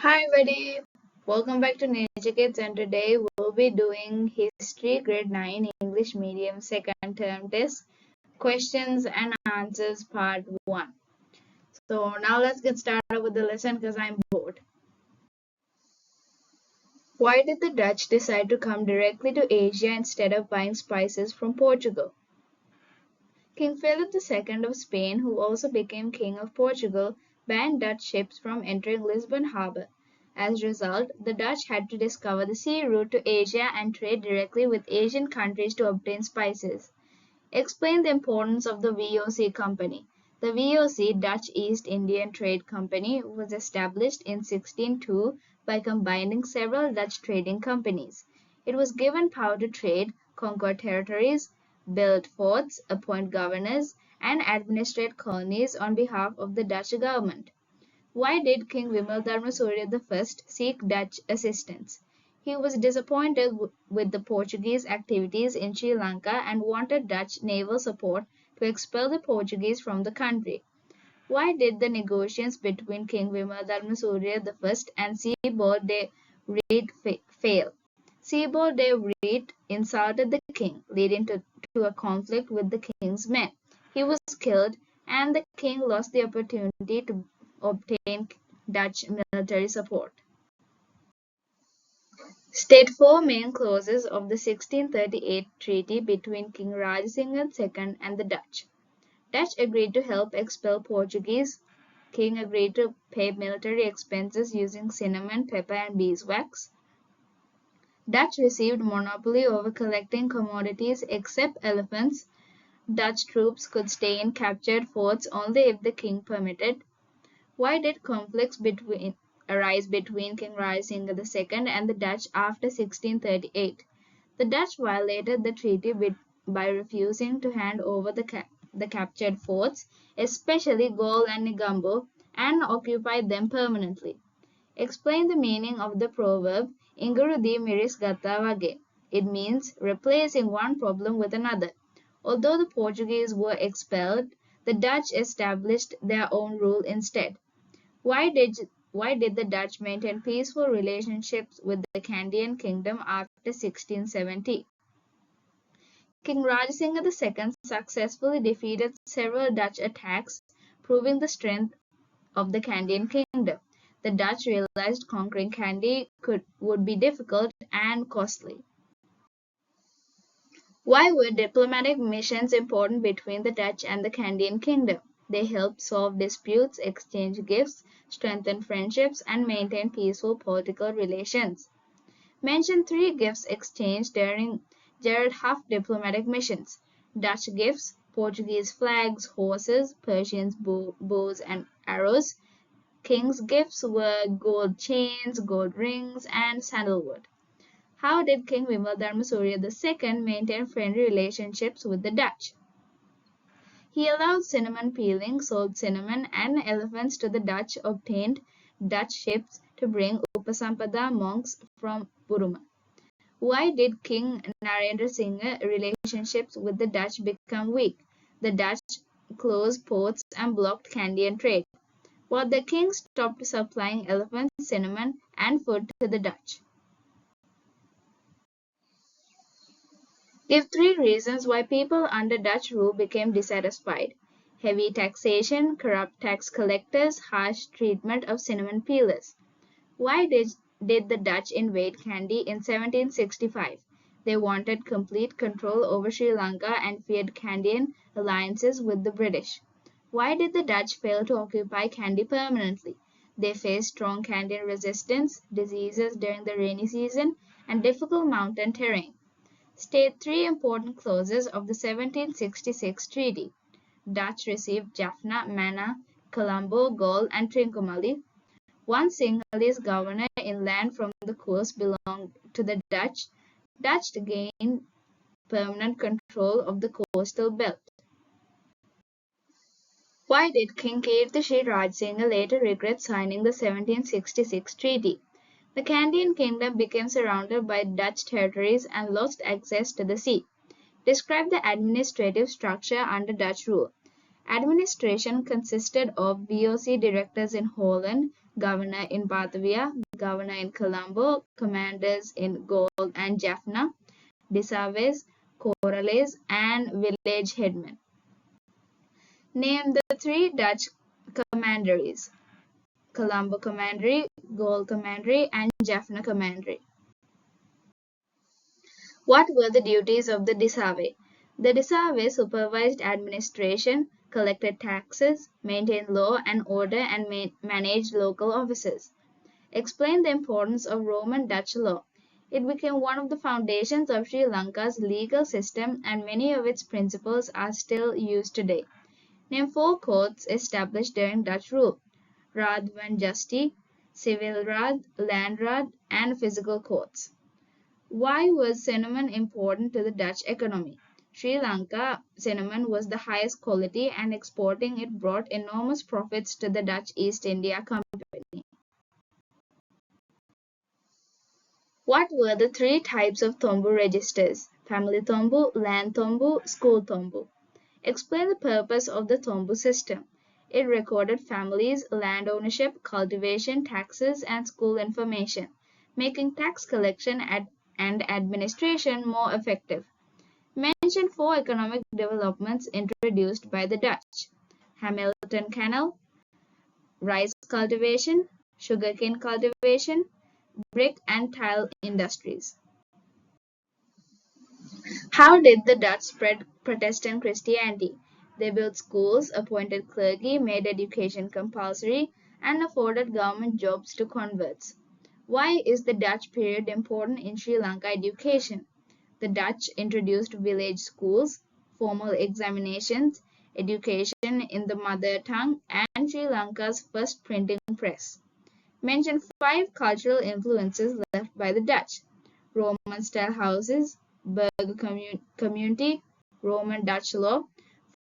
Hi everybody, welcome back to Nature Kids, and today we'll be doing History Grade 9 English Medium Second Term Test Questions and Answers Part 1. So now let's get started with the lesson because I'm bored. Why did the Dutch decide to come directly to Asia instead of buying spices from Portugal? King Philip II of Spain, who also became King of Portugal, banned Dutch ships from entering Lisbon harbor. As a result, the Dutch had to discover the sea route to Asia and trade directly with Asian countries to obtain spices. Explain the importance of the VOC Company. The VOC, Dutch East Indian Trade Company, was established in 1602 by combining several Dutch trading companies. It was given power to trade, conquer territories, build forts, appoint governors, and administrate colonies on behalf of the Dutch government. Why did King Vimaldarmasurya I seek Dutch assistance? He was disappointed with the Portuguese activities in Sri Lanka and wanted Dutch naval support to expel the Portuguese from the country. Why did the negotiations between King Vimaldarmasurya I and Sebald de Reid fail? Sebald de Reid insulted the king, leading to a conflict with the king's men. He was killed, and the king lost the opportunity to obtain Dutch military support. State four main clauses of the 1638 treaty between King Rajasinghe II and the Dutch. Dutch agreed to help expel Portuguese. King agreed to pay military expenses using cinnamon, pepper, and beeswax. Dutch received monopoly over collecting commodities except elephants. Dutch troops could stay in captured forts only if the king permitted. Why did conflicts arise between King Rajasinghe II and the Dutch after 1638? The Dutch violated the treaty by refusing to hand over the captured forts, especially Galle and Negombo, and occupied them permanently. Explain the meaning of the proverb "Ingurudi miris gata wage". It means replacing one problem with another. Although the Portuguese were expelled, the Dutch established their own rule instead. Why did why did the Dutch maintain peaceful relationships with the Kandyan kingdom after 1670? King Rajasinghe II successfully defeated several Dutch attacks, proving the strength of the Kandyan kingdom. The Dutch realized conquering Kandy would be difficult and costly. Why were diplomatic missions important between the Dutch and the Kandyan kingdom? They helped solve disputes, exchange gifts, strengthen friendships, and maintain peaceful political relations. Mention three gifts exchanged during Gerard Huff diplomatic missions: Dutch gifts, Portuguese flags, horses, Persians bows and arrows. King's gifts were gold chains, gold rings, and sandalwood. How did King Vimaldarmasurya II maintain friendly relationships with the Dutch? He allowed cinnamon peeling, sold cinnamon and elephants to the Dutch, obtained Dutch ships to bring Upasampada monks from Burma. Why did King Narendra Singh relationships with the Dutch become weak? The Dutch closed ports and blocked Kandyan trade, while the king stopped supplying elephants, cinnamon, and food to the Dutch. Give three reasons why people under Dutch rule became dissatisfied: heavy taxation, corrupt tax collectors, harsh treatment of cinnamon peelers. Why did the Dutch invade Kandy in 1765? They wanted complete control over Sri Lanka and feared Kandyan alliances with the British. Why did the Dutch fail to occupy Kandy permanently? They faced strong Kandyan resistance, diseases during the rainy season, and difficult mountain terrain. State three important clauses of the 1766 treaty. Dutch received Jaffna, Manna, Colombo, Galle, and Trincomalee. One Sinhalese governor in land from the coast belonged to the Dutch. Dutch gained permanent control of the coastal belt. Why did King Kirti Rajasinghe later regret signing the 1766 treaty? The Kandyan kingdom became surrounded by Dutch territories and lost access to the sea. Describe the administrative structure under Dutch rule. Administration consisted of VOC directors in Holland, governor in Batavia, governor in Colombo, commanders in Gaul and Jaffna, Desaves, Corrales, and village headmen. Name the three Dutch commanderies: Colombo Commandery, Gaul Commandery, and Jaffna Commandery. What were the duties of the Desaves? The Desaves supervised administration, collected taxes, maintained law and order, and managed local offices. Explain the importance of Roman Dutch law. It became one of the foundations of Sri Lanka's legal system, and many of its principles are still used today. Name four courts established during Dutch rule: Raad van Justitie, Civil Raad, Land Raad, and Physical courts. Why was cinnamon important to the Dutch economy? Sri Lanka cinnamon was the highest quality, and exporting it brought enormous profits to the Dutch East India Company. What were the three types of Tombu registers? Family Tombu, Land Tombu, School Tombu. Explain the purpose of the Tombu system. It recorded families, land ownership, cultivation, taxes, and school information, making tax collection and administration more effective. Mention four economic developments introduced by the Dutch: Hamilton Canal, rice cultivation, sugarcane cultivation, brick and tile industries. How did the Dutch spread Protestant Christianity? They built schools, appointed clergy, made education compulsory, and afforded government jobs to converts. Why is the Dutch period important in Sri Lanka education? The Dutch introduced village schools, formal examinations, education in the mother tongue, and Sri Lanka's first printing press. Mention five cultural influences left by the Dutch: Roman-style houses, burgher community, Roman Dutch law,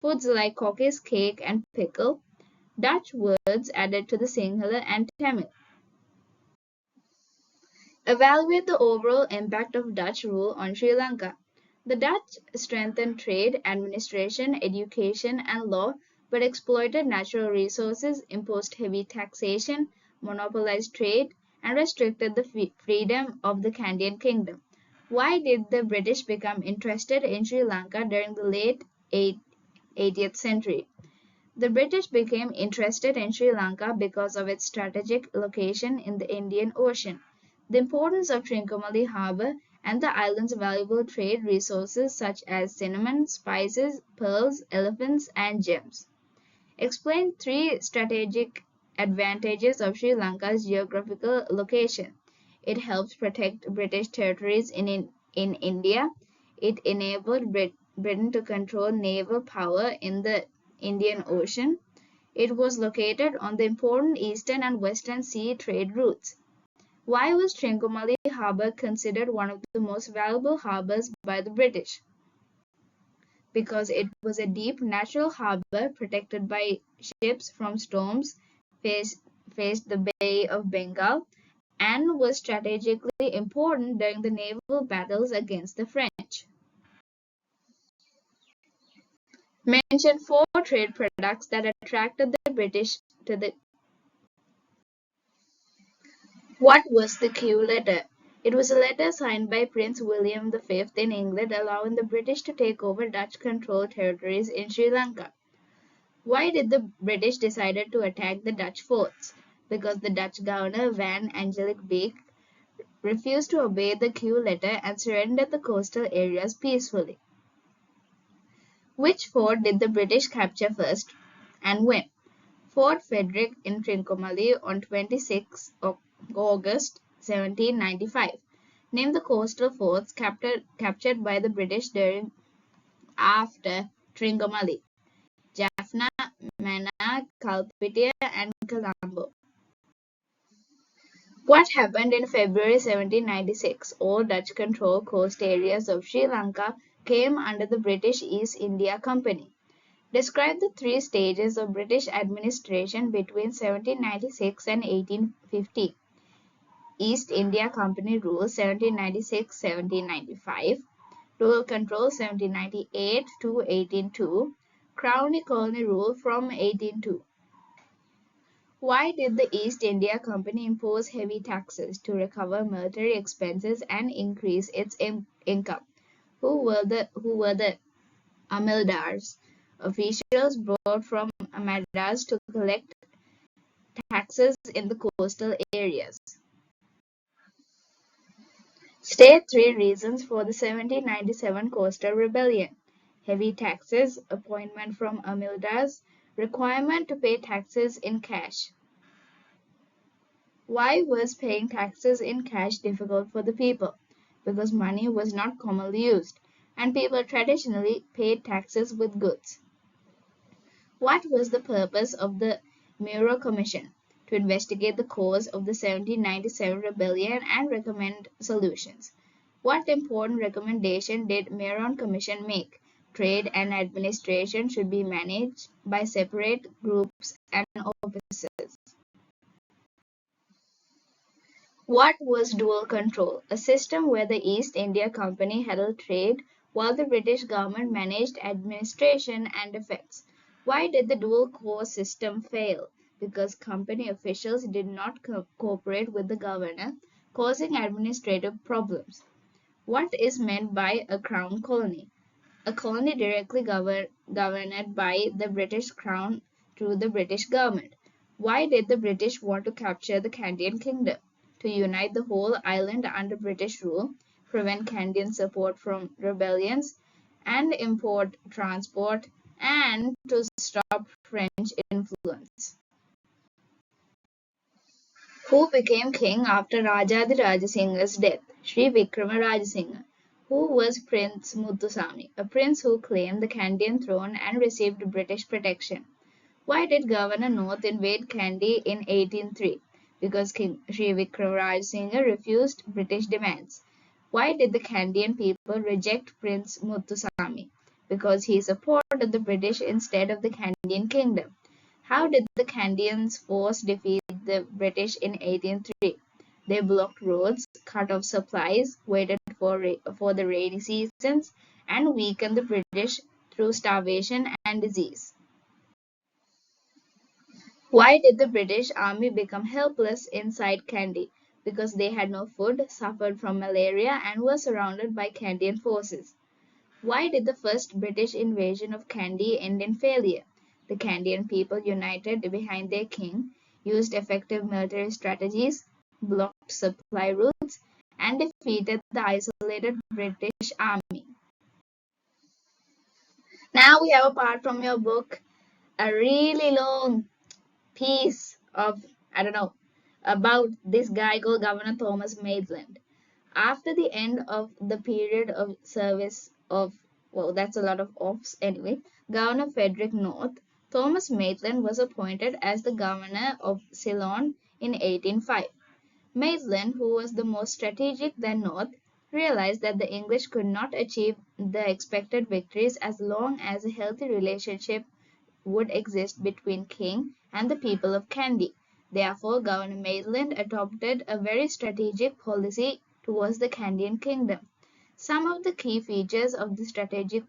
foods like cookies, cake, and pickle, Dutch words added to the Sinhala and Tamil. Evaluate the overall impact of Dutch rule on Sri Lanka. The Dutch strengthened trade, administration, education, and law, but exploited natural resources, imposed heavy taxation, monopolized trade, and restricted the freedom of the Kandyan kingdom. Why did the British become interested in Sri Lanka during the late 80th century? The British became interested in Sri Lanka because of its strategic location in the Indian Ocean, the importance of Trincomalee Harbour, and the island's valuable trade resources such as cinnamon, spices, pearls, elephants, and gems. Explain three strategic advantages of Sri Lanka's geographical location. It helps protect British territories in India. It enabled Britain to control naval power in the Indian Ocean. It was located on the important eastern and western sea trade routes. Why was Trincomalee Harbour considered one of the most valuable harbours by the British? Because it was a deep natural harbour protected by ships from storms, faced the Bay of Bengal, and was strategically important during the naval battles against the French. Mention four trade products that attracted the British to the. What was the Q letter? It was a letter signed by Prince William V in England allowing the British to take over Dutch-controlled territories in Sri Lanka. Why did the British decided to attack the Dutch forts? Because the Dutch governor Van Angelic Beek refused to obey the Q letter and surrendered the coastal areas peacefully. Which fort did the British capture first and when? Fort Frederick in Trincomalee on 26 August 1795. Name the coastal forts captured by the British during after Trincomalee: Jaffna, Mannar, Kalpitiya, and Colombo. What happened in February 1796? All Dutch-controlled coast areas of Sri Lanka came under the British East India Company. Describe the three stages of British administration between 1796 and 1850. East India Company rule 1796-1795, Rural Control 1798 to 1802, Colony rule from 1802. Why did the East India Company impose heavy taxes to recover military expenses and increase its income? Who were the Amildars? Officials brought from Madras to collect taxes in the coastal areas. State three reasons for the 1797 Coastal Rebellion: heavy taxes, appointment from Amildars, requirement to pay taxes in cash. Why was paying taxes in cash difficult for the people? Because money was not commonly used, and people traditionally paid taxes with goods. What was the purpose of the Miro Commission? To investigate the cause of the 1797 rebellion and recommend solutions. What important recommendation did Miron Commission make? Trade and administration should be managed by separate groups and offices. What was dual control? A system where the East India Company handled trade while the British government managed administration and defense. Why did the dual core system fail? Because company officials did not cooperate with the governor, causing administrative problems. What is meant by a crown colony? A colony directly governed by the British Crown through the British government. Why did the British want to capture the Candian kingdom? To unite the whole island under British rule, prevent Candian support from rebellions, and import transport, and to stop French influence. Who became king after Rajadi Rajasingha's death? Sri Vikrama Rajasingha. Who was Prince Muthuswami? A prince who claimed the Candian throne and received British protection. Why did Governor North invade Kandy in 1803? Because King Sri Vikrama Rajasingha refused British demands. Why did the Kandian people reject Prince Muthuswami? Because he supported the British instead of the Candian kingdom. How did the Candians force defeat the British in 1803? They blocked roads, cut off supplies, waited for the rainy seasons, and weakened the British through starvation and disease. Why did the British Army become helpless inside Kandy? Because they had no food, suffered from malaria, and were surrounded by Candian forces. Why did the first British invasion of Kandy end in failure? The Candian people united behind their king, used effective military strategies, blocked supply routes, and defeated the isolated British army. Now we have a part from your book, a really long piece of, I don't know, about this guy called Governor Thomas Maitland. After the end of the period of service of, well, that's a lot of offs anyway, Governor Frederick North, Thomas Maitland was appointed as the governor of Ceylon in 1805. Maitland, who was the more strategic than North, realized that the English could not achieve the expected victories as long as a healthy relationship would exist between king and the people of Kandy. Therefore, Governor Maitland adopted a very strategic policy towards the Candian kingdom. Some of the key features of the strategic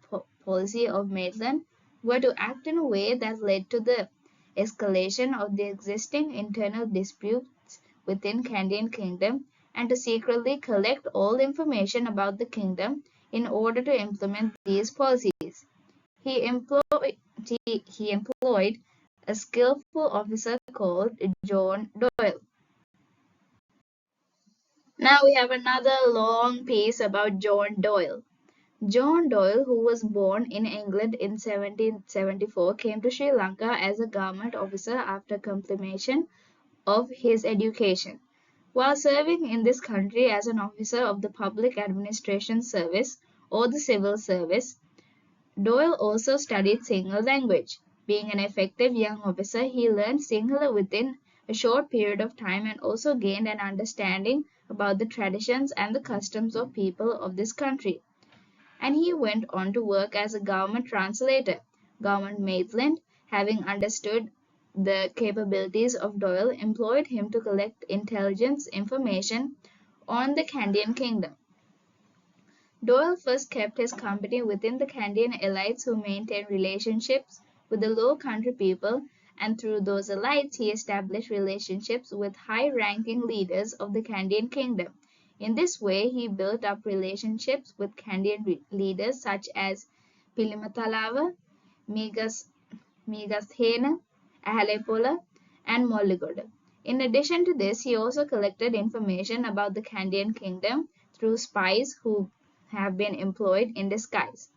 policy of Maitland were to act in a way that led to the escalation of the existing internal disputes within Candian kingdom and to secretly collect all information about the kingdom in order to implement these policies. He employed, he employed a skillful officer called John Doyle. Now we have another long piece about John Doyle. John Doyle, who was born in England in 1774, came to Sri Lanka as a government officer after completion of his education. While serving in this country as an officer of the Public Administration Service or the Civil Service, Doyle also studied Sinhala language. Being an effective young officer, he learned Sinhala within a short period of time and also gained an understanding about the traditions and the customs of people of this country. And he went on to work as a government translator. Governor Maitland, having understood the capabilities of Doyle, employed him to collect intelligence information on the Candian kingdom. Doyle first kept his company within the Canadian elites who maintained relationships with the Low Country people, and through those elites he established relationships with high-ranking leaders of the Canadian kingdom. In this way, he built up relationships with Canadian leaders such as Pilimatalava, Migas Megasthena, Ahalepola, and Mollygood. In addition to this, he also collected information about the Canadian kingdom through spies who have been employed in disguise.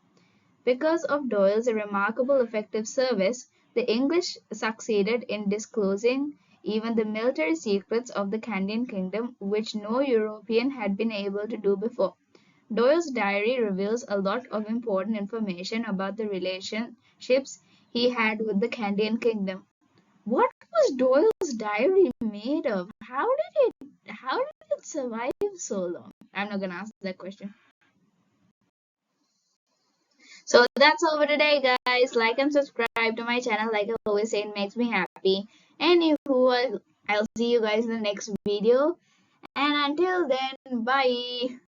Because of Doyle's remarkable effective service, the English succeeded in disclosing even the military secrets of the Canadian kingdom, which no European had been able to do before. Doyle's diary reveals a lot of important information about the relationships he had with the Canadian kingdom. What was Doyle's diary made of? How did it survive so long? I'm not gonna ask that question. So that's all for today, guys. Like and subscribe to my channel. Like I always say, it makes me happy. Anywho, I'll see you guys in the next video. And until then, bye.